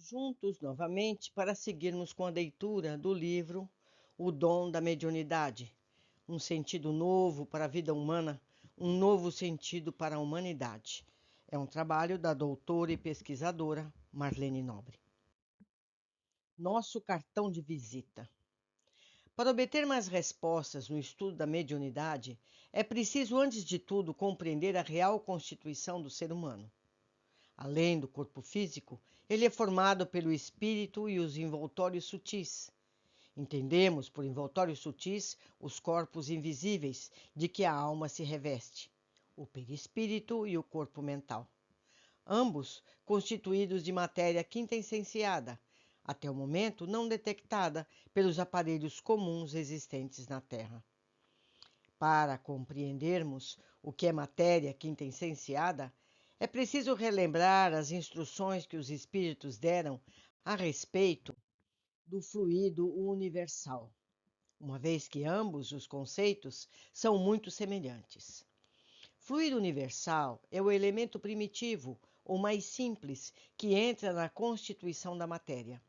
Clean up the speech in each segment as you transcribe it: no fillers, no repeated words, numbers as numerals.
juntos novamente para seguirmos com a leitura do livro O Dom da Mediunidade, um sentido novo para a vida humana, um novo sentido para a humanidade. É um trabalho da doutora e pesquisadora Marlene Nobre. Nosso cartão de visita. Para obter mais respostas no estudo da mediunidade, é preciso, antes de tudo, compreender a real constituição do ser humano. Além do corpo físico, ele é formado pelo espírito e os envoltórios sutis. Entendemos por envoltórios sutis os corpos invisíveis de que a alma se reveste, o perispírito e o corpo mental. Ambos constituídos de matéria quintessenciada, até o momento não detectada pelos aparelhos comuns existentes na Terra. Para compreendermos o que é matéria quintessenciada, é preciso relembrar as instruções que os espíritos deram a respeito do fluido universal, uma vez que ambos os conceitos são muito semelhantes. Fluido universal é o elemento primitivo ou mais simples que entra na constituição da matéria.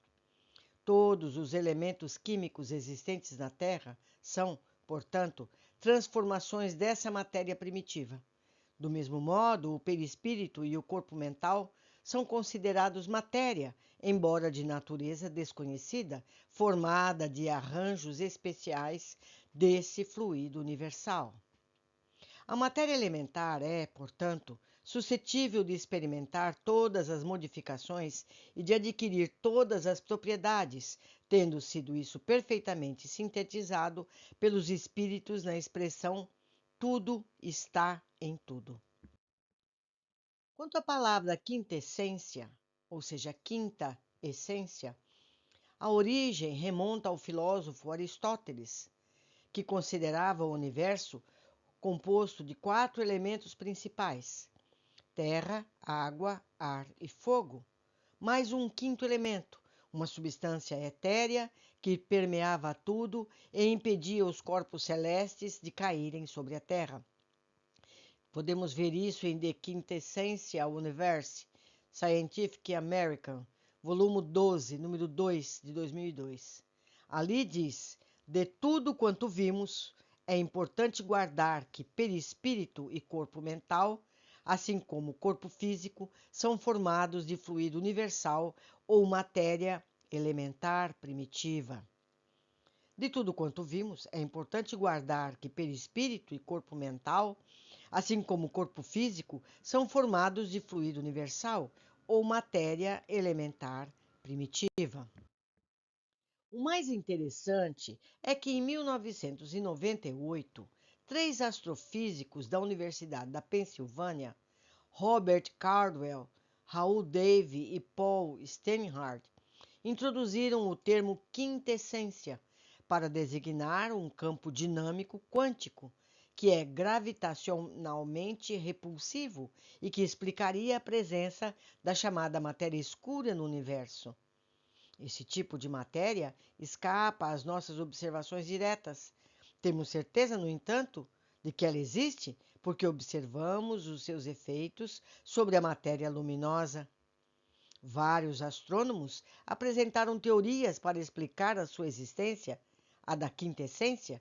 Todos os elementos químicos existentes na Terra são, portanto, transformações dessa matéria primitiva. Do mesmo modo, o perispírito e o corpo mental são considerados matéria, embora de natureza desconhecida, formada de arranjos especiais desse fluido universal. A matéria elementar é, portanto, suscetível de experimentar todas as modificações e de adquirir todas as propriedades, tendo sido isso perfeitamente sintetizado pelos espíritos na expressão tudo está em tudo. Quanto à palavra quintessência, ou seja, quinta essência, a origem remonta ao filósofo Aristóteles, que considerava o universo composto de 4 elementos principais: terra, água, ar e fogo, mais um quinto elemento, uma substância etérea que permeava tudo e impedia os corpos celestes de caírem sobre a terra. Podemos ver isso em The Quintessential Universe, Scientific American, volume 12, número 2, de 2002. Ali diz: de tudo quanto vimos, é importante guardar que perispírito e corpo mental, assim como o corpo físico, são formados de fluido universal ou matéria elementar primitiva. De tudo quanto vimos, é importante guardar que perispírito e corpo mental, assim como o corpo físico, são formados de fluido universal ou matéria elementar primitiva. O mais interessante é que em 1998, 3 astrofísicos da Universidade da Pensilvânia, Robert Caldwell, Raoul Davy e Paul Steinhardt, introduziram o termo quintessência para designar um campo dinâmico quântico que é gravitacionalmente repulsivo e que explicaria a presença da chamada matéria escura no universo. Esse tipo de matéria escapa às nossas observações diretas. Temos certeza, no entanto, de que ela existe porque observamos os seus efeitos sobre a matéria luminosa. Vários astrônomos apresentaram teorias para explicar a sua existência. A da quintessência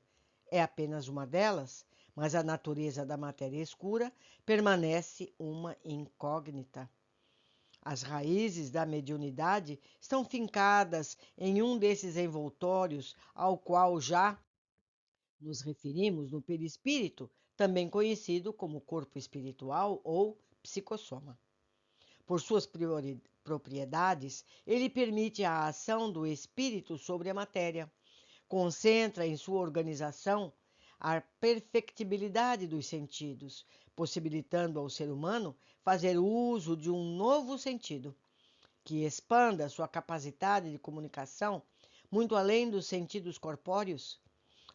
é apenas uma delas, mas a natureza da matéria escura permanece uma incógnita. As raízes da mediunidade estão fincadas em um desses envoltórios ao qual já nos referimos no perispírito, também conhecido como corpo espiritual ou psicossoma. Por suas propriedades, ele permite a ação do espírito sobre a matéria, concentra em sua organização a perfectibilidade dos sentidos, possibilitando ao ser humano fazer uso de um novo sentido, que expanda sua capacidade de comunicação muito além dos sentidos corpóreos.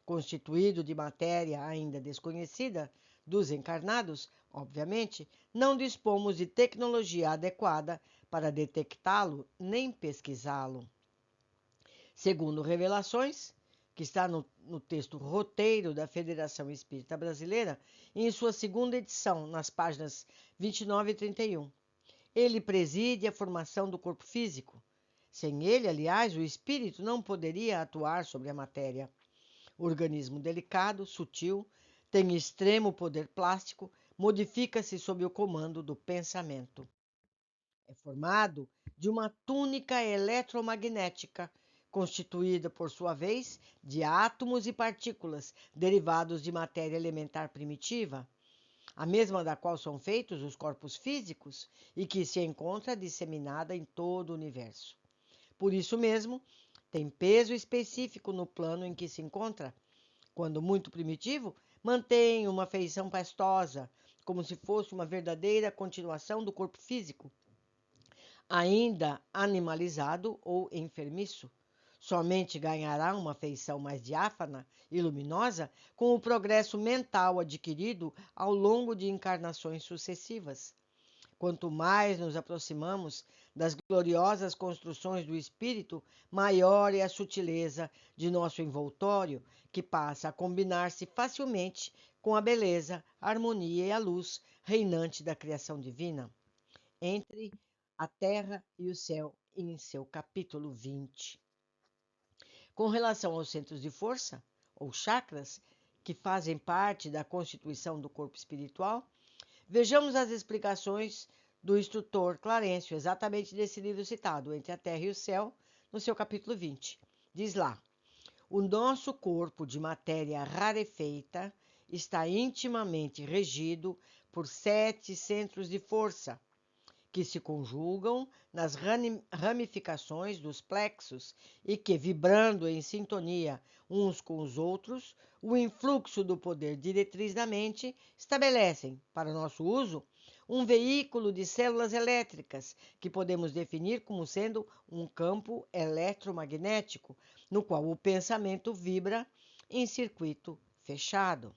Constituído de matéria ainda desconhecida dos encarnados, obviamente, não dispomos de tecnologia adequada para detectá-lo nem pesquisá-lo. Segundo Revelações, que está no texto roteiro da Federação Espírita Brasileira, em sua segunda edição, nas páginas 29 e 31. Ele preside a formação do corpo físico, Sem ele, aliás, o espírito não poderia atuar sobre a matéria. O organismo delicado, sutil, tem extremo poder plástico, modifica-se sob o comando do pensamento. É formado de uma túnica eletromagnética, constituída, por sua vez, de átomos e partículas derivados de matéria elementar primitiva, a mesma da qual são feitos os corpos físicos e que se encontra disseminada em todo o universo. Por isso mesmo, tem peso específico no plano em que se encontra. Quando muito primitivo, mantém uma feição pastosa, como se fosse uma verdadeira continuação do corpo físico, ainda animalizado ou enfermiço. Somente ganhará uma feição mais diáfana e luminosa com o progresso mental adquirido ao longo de encarnações sucessivas. Quanto mais nos aproximamos das gloriosas construções do espírito, maior é a sutileza de nosso envoltório, que passa a combinar-se facilmente com a beleza, a harmonia e a luz reinante da criação divina. Entre a terra e o céu, em seu capítulo 20. Com relação aos centros de força, ou chakras, que fazem parte da constituição do corpo espiritual, vejamos as explicações do instrutor Clarencio, exatamente desse livro citado, Entre a Terra e o Céu, no seu capítulo 20. Diz lá: o nosso corpo de matéria rarefeita está intimamente regido por 7 centros de força, que se conjugam nas ramificações dos plexos e que, vibrando em sintonia uns com os outros, o influxo do poder diretriz da mente estabelecem, para nosso uso, um veículo de células elétricas que podemos definir como sendo um campo eletromagnético, no qual o pensamento vibra em circuito fechado.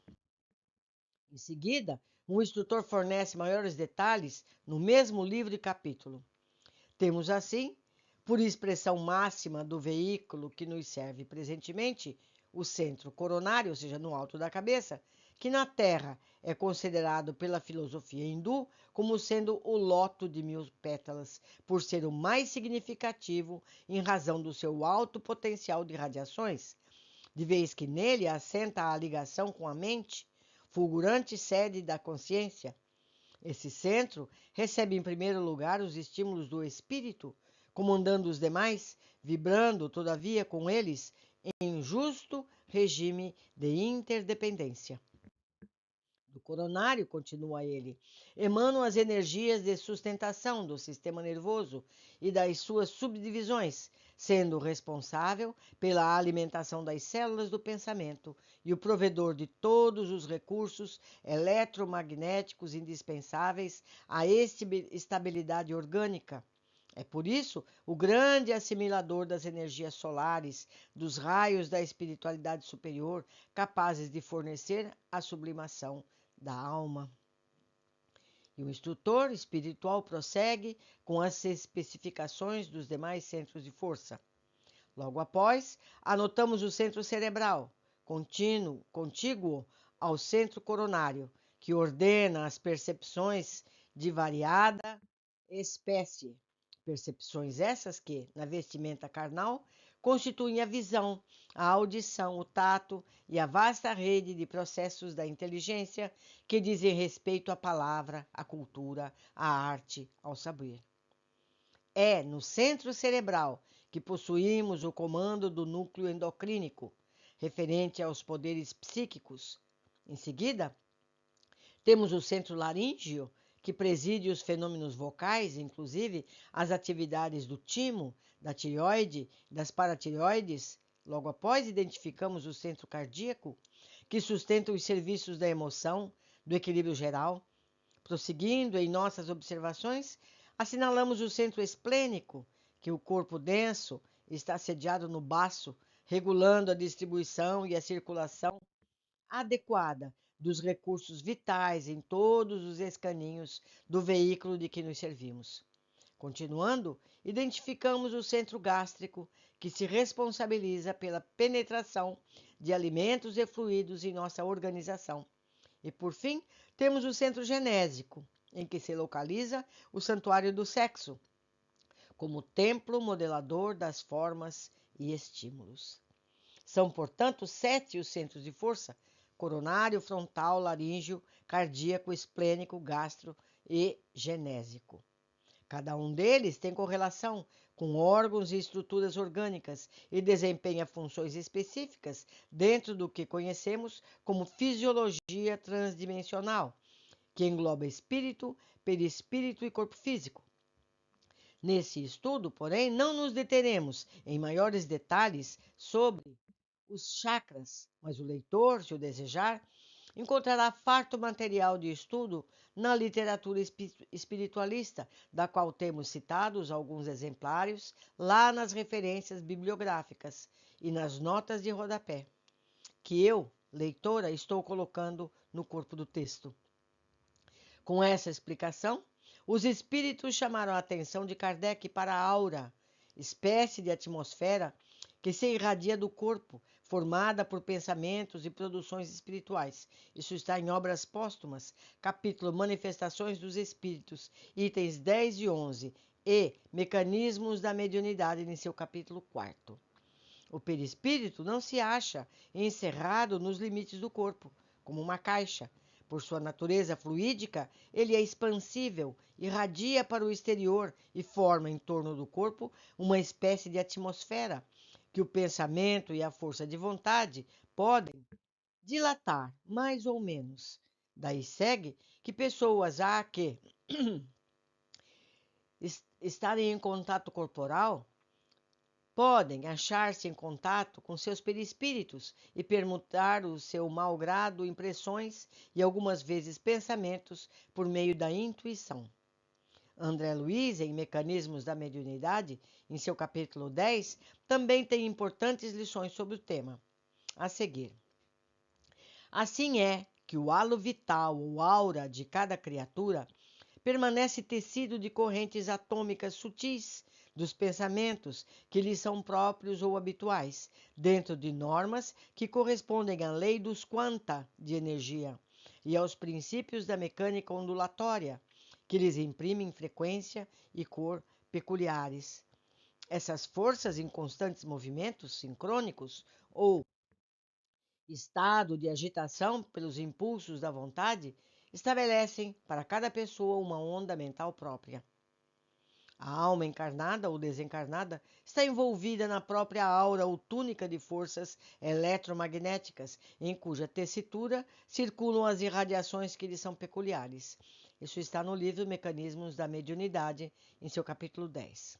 Em seguida, o instrutor fornece maiores detalhes no mesmo livro e capítulo. Temos, assim, por expressão máxima do veículo que nos serve presentemente, o centro coronário, ou seja, no alto da cabeça, que na Terra é considerado pela filosofia hindu como sendo o loto de 1000 pétalas, por ser o mais significativo em razão do seu alto potencial de radiações, de vez que nele assenta a ligação com a mente, fulgurante sede da consciência. Esse centro recebe em primeiro lugar os estímulos do espírito, comandando os demais, vibrando, todavia, com eles em justo regime de interdependência. Do coronário, continua ele, emanam as energias de sustentação do sistema nervoso e das suas subdivisões, sendo responsável pela alimentação das células do pensamento e o provedor de todos os recursos eletromagnéticos indispensáveis à estabilidade orgânica. É por isso o grande assimilador das energias solares, dos raios da espiritualidade superior, capazes de fornecer a sublimação da alma. E o instrutor espiritual prossegue com as especificações dos demais centros de força. Logo após, anotamos o centro cerebral, contíguo ao centro coronário, que ordena as percepções de variada espécie. Percepções essas que, na vestimenta carnal, constituem a visão, a audição, o tato e a vasta rede de processos da inteligência que dizem respeito à palavra, à cultura, à arte, ao saber. É no centro cerebral que possuímos o comando do núcleo endocrínico, referente aos poderes psíquicos. Em seguida, temos o centro laríngeo, que preside os fenômenos vocais, inclusive as atividades do timo, da tireoide, das paratireoides. Logo após, identificamos o centro cardíaco, que sustenta os serviços da emoção, do equilíbrio geral. Prosseguindo em nossas observações, assinalamos o centro esplênico, que o corpo denso está sediado no baço, regulando a distribuição e a circulação adequada dos recursos vitais em todos os escaninhos do veículo de que nos servimos. Continuando, identificamos o centro gástrico, que se responsabiliza pela penetração de alimentos e fluidos em nossa organização. E, por fim, temos o centro genésico, em que se localiza o santuário do sexo, como templo modelador das formas e estímulos. São, portanto, 7 os centros de força: coronário, frontal, laríngeo, cardíaco, esplênico, gastro e genésico. Cada um deles tem correlação com órgãos e estruturas orgânicas e desempenha funções específicas dentro do que conhecemos como fisiologia transdimensional, que engloba espírito, perispírito e corpo físico. Nesse estudo, porém, não nos deteremos em maiores detalhes sobre os chakras, mas o leitor, se o desejar, encontrará farto material de estudo na literatura espiritualista, da qual temos citados alguns exemplares lá nas referências bibliográficas e nas notas de rodapé, que eu, leitora, estou colocando no corpo do texto. Com essa explicação, os espíritos chamaram a atenção de Kardec para a aura, espécie de atmosfera que se irradia do corpo, formada por pensamentos e produções espirituais. Isso está em Obras Póstumas, capítulo Manifestações dos Espíritos, itens 10 e 11, e Mecanismos da Mediunidade, em seu capítulo 4º. O perispírito não se acha encerrado nos limites do corpo, como uma caixa. Por sua natureza fluídica, ele é expansível, irradia para o exterior e forma em torno do corpo uma espécie de atmosfera que o pensamento e a força de vontade podem dilatar mais ou menos. Daí segue que pessoas há que estarem em contato corporal podem achar-se em contato com seus perispíritos e permutar o seu mau grado, impressões e algumas vezes pensamentos por meio da intuição. André Luiz, em Mecanismos da Mediunidade, em seu capítulo 10, também tem importantes lições sobre o tema. A seguir. Assim é que o halo vital ou aura de cada criatura permanece tecido de correntes atômicas sutis dos pensamentos que lhes são próprios ou habituais, dentro de normas que correspondem à lei dos quanta de energia e aos princípios da mecânica ondulatória, que lhes imprimem frequência e cor peculiares. Essas forças em constantes movimentos sincrônicos ou estado de agitação pelos impulsos da vontade estabelecem para cada pessoa uma onda mental própria. A alma encarnada ou desencarnada está envolvida na própria aura ou túnica de forças eletromagnéticas, em cuja tessitura circulam as irradiações que lhe são peculiares. Isso está no livro Mecanismos da Mediunidade, em seu capítulo 10.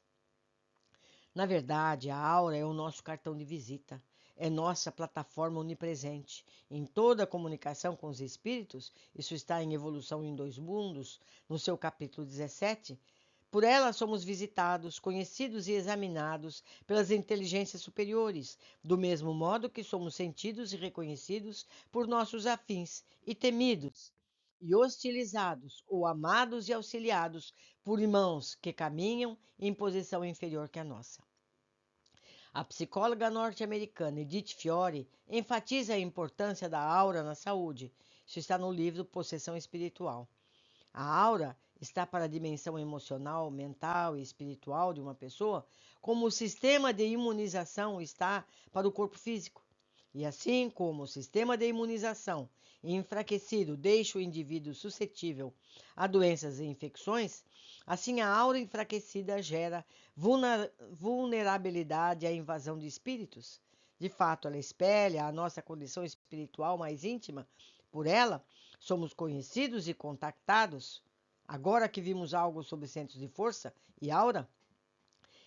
Na verdade, a aura é o nosso cartão de visita, é nossa plataforma onipresente. Em toda a comunicação com os espíritos, isso está em Evolução em Dois Mundos, no seu capítulo 17, por ela somos visitados, conhecidos e examinados pelas inteligências superiores, do mesmo modo que somos sentidos e reconhecidos por nossos afins e temidos e hostilizados ou amados e auxiliados por irmãos que caminham em posição inferior que a nossa. A psicóloga norte-americana Edith Fiore enfatiza a importância da aura na saúde. Isso está no livro Possessão Espiritual. A aura está para a dimensão emocional, mental e espiritual de uma pessoa, como o sistema de imunização está para o corpo físico. E assim como o sistema de imunização enfraquecido deixa o indivíduo suscetível a doenças e infecções, assim a aura enfraquecida gera vulnerabilidade à invasão de espíritos. De fato, ela espelha a nossa condição espiritual mais íntima. Por ela, somos conhecidos e contactados. Agora que vimos algo sobre centros de força e aura,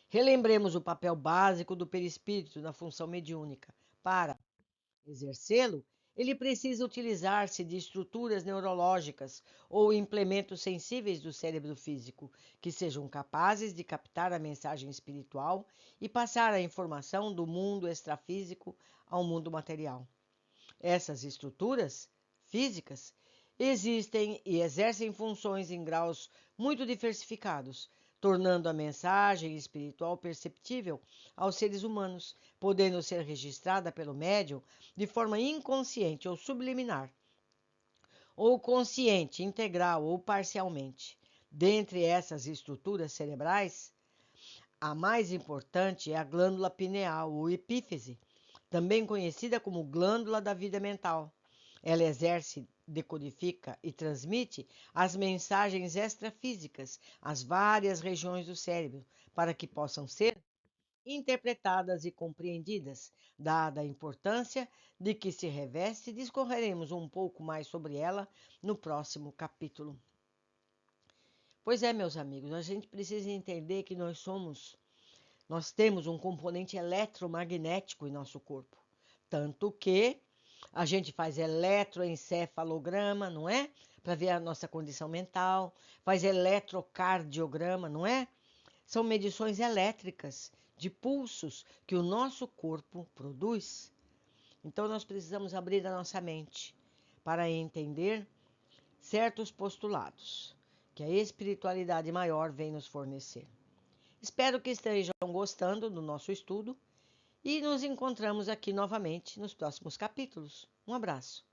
relembremos o papel básico do perispírito na função mediúnica. Para exercê-lo, ele precisa utilizar-se de estruturas neurológicas ou implementos sensíveis do cérebro físico, que sejam capazes de captar a mensagem espiritual e passar a informação do mundo extrafísico ao mundo material. Essas estruturas físicas existem e exercem funções em graus muito diversificados, tornando a mensagem espiritual perceptível aos seres humanos, podendo ser registrada pelo médium de forma inconsciente ou subliminar, ou consciente, integral ou parcialmente. Dentre essas estruturas cerebrais, A mais importante é a glândula pineal, ou epífise, também conhecida como glândula da vida mental. Ela exerce, decodifica e transmite as mensagens extrafísicas às várias regiões do cérebro para que possam ser interpretadas e compreendidas. Dada a importância de que se reveste, discorreremos um pouco mais sobre ela no próximo capítulo. Pois é, meus amigos, a gente precisa entender que nós temos um componente eletromagnético em nosso corpo. Tanto que a gente faz eletroencefalograma, não é? Para ver a nossa condição mental, faz eletrocardiograma, não é? São medições elétricas de pulsos que o nosso corpo produz. Então nós precisamos abrir a nossa mente para entender certos postulados que a espiritualidade maior vem nos fornecer. Espero que estejam gostando do nosso estudo e nos encontramos aqui novamente nos próximos capítulos. Um abraço.